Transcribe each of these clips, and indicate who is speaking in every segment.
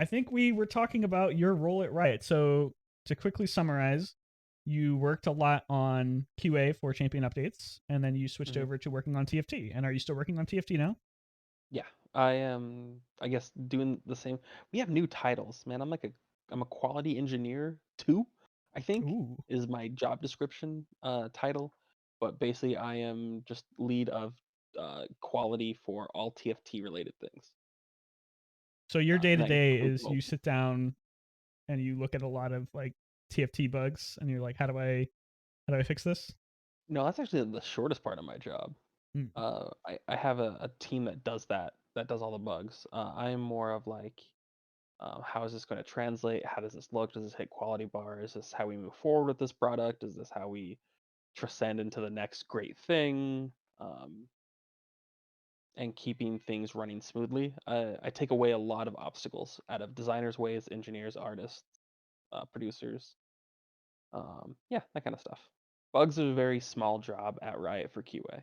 Speaker 1: I think we were talking about your role at Riot. So to quickly summarize, you worked a lot on QA for champion updates, and then you switched
Speaker 2: Hmm.
Speaker 1: over to working on TFT. And are you still working on TFT now?
Speaker 2: Yeah, I am. I guess doing the same. We have new titles, man. I'm a quality engineer too. I think
Speaker 1: Ooh.
Speaker 2: is my job description title, but basically I am just lead of quality for all TFT related things,
Speaker 1: So your day
Speaker 2: and
Speaker 1: to
Speaker 2: that
Speaker 1: day
Speaker 2: includes
Speaker 1: is you
Speaker 2: mobile.
Speaker 1: sit down and you look at a lot of like TFT bugs, and you're like, how do I fix this?
Speaker 2: No, that's actually the shortest part of my job.
Speaker 1: Mm.
Speaker 2: I have a team that does that, that does all the bugs. I am more of like, how is this going to translate? How does this look? Does this hit quality bar? Is this how we move forward with this product? Is this how we transcend into the next great thing? Um, and keeping things running smoothly. I take away a lot of obstacles out of designers' ways, engineers, artists, producers. Yeah, that kind of stuff. Bugs is a very small job at Riot for QA.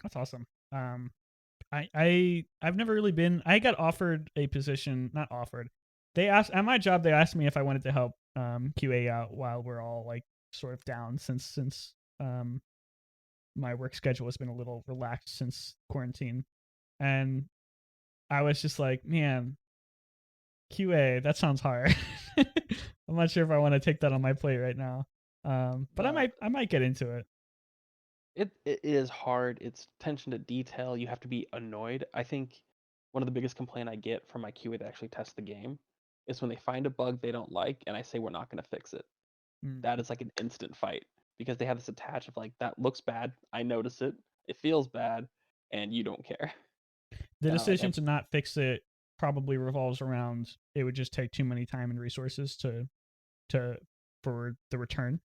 Speaker 1: That's awesome. Um, I've never really been. I got offered a position, not offered. They asked at my job. They asked me if I wanted to help QA out while we're all like sort of down since my work schedule has been a little relaxed since quarantine, and I was just like, man, QA, that sounds hard. I'm not sure if I want to take that on my plate right now. But I
Speaker 2: Uh,
Speaker 1: might get into it.
Speaker 2: it is hard. It's attention to detail. You have to be annoyed. I think one of the biggest complaint I get from my QA that actually tests the game is when they find a bug they don't like and I say we're not going to fix it.
Speaker 1: Mm.
Speaker 2: That is like an instant fight because they have this attach of like that looks bad. I notice it. It feels bad, and you don't care.
Speaker 1: The
Speaker 2: And I'm like,
Speaker 1: decision to not fix it probably revolves around it would just take too many time and resources to for the return.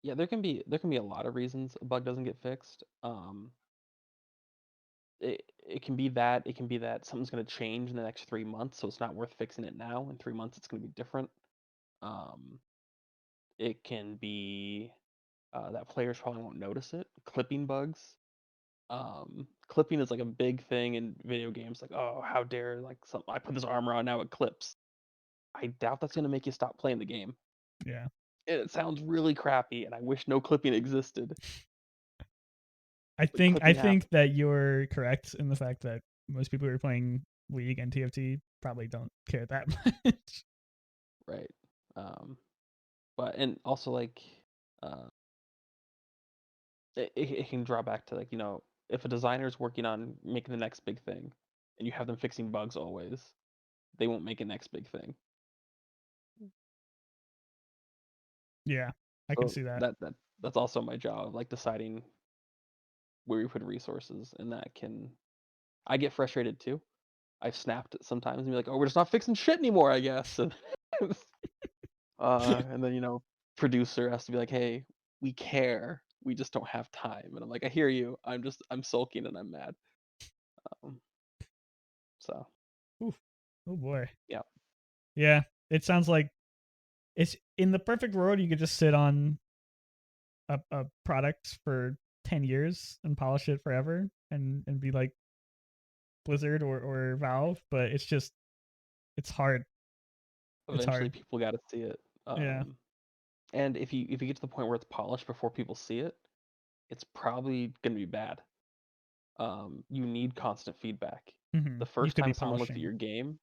Speaker 2: yeah, there can be a lot of reasons a bug doesn't get fixed. It can be that something's going to change in the next 3 months, so it's not worth fixing it now. In 3 months, it's going to be different. Um, it can be that players probably won't notice it. Clipping bugs. Clipping is like a big thing in video games. Like, oh, how dare like some I put this armor on now it clips. I doubt that's going to make you stop playing the game.
Speaker 1: Yeah.
Speaker 2: It sounds really crappy, and I wish no clipping existed, but
Speaker 1: I
Speaker 2: clipping
Speaker 1: think
Speaker 2: happens.
Speaker 1: that you're correct in the fact that most people who are playing League and TFT probably don't care that much.
Speaker 2: Right. Um, but and also like, uh, it can draw back to like, if a designer is working on making the next big thing, and you have them fixing bugs always, they won't make a next big thing.
Speaker 1: Yeah, I can
Speaker 2: So
Speaker 1: see that.
Speaker 2: that's also my job, like deciding where you put resources, and that can I get frustrated too. I've snapped it sometimes and be like, "Oh, we're just not fixing shit anymore, I guess." And, and then producer has to be like, "Hey, we care. We just don't have time." And I'm like, "I hear you. I'm sulking and I'm mad." Um, so
Speaker 1: Oof. Oh boy.
Speaker 2: yeah,
Speaker 1: Yeah, it sounds like it's in the perfect world you could just sit on a product for 10 years and polish it forever and be like Blizzard or Valve, but it's hard. It's
Speaker 2: eventually
Speaker 1: hard.
Speaker 2: people got to see it.
Speaker 1: Yeah.
Speaker 2: And if you get to the point where it's polished before people see it, it's probably gonna be bad. You need constant feedback.
Speaker 1: Mm-hmm.
Speaker 2: The
Speaker 1: Needs
Speaker 2: first
Speaker 1: to be
Speaker 2: time someone looks at
Speaker 1: polishing.
Speaker 2: your game,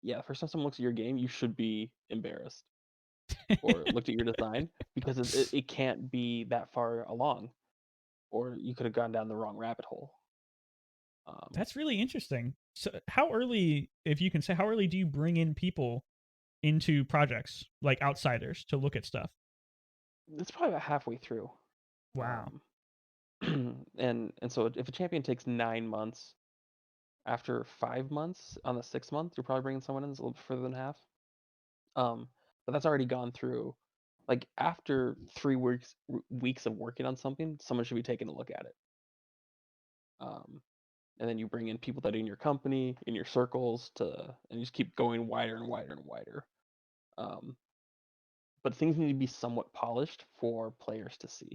Speaker 2: yeah, the first time someone looks at your game, you should be embarrassed or looked at your design because it can't be that far along, or you could have gone down the wrong rabbit hole. Um,
Speaker 1: That's really interesting. So how early, if you can say, how early do you bring in people into projects like outsiders to look at stuff?
Speaker 2: it's probably about halfway through.
Speaker 1: Wow.
Speaker 2: Um, and so if a champion takes 9 months, after 5 months on the 6th month, you're probably bringing someone in that's a little bit further than half. Um, but that's already gone through. Like after 3 weeks of working on something, someone should be taking a look at it. Um, and then you bring in people that are in your company, in your circles, and you just keep going wider and wider and wider. Um, but things need to be somewhat polished for players to see.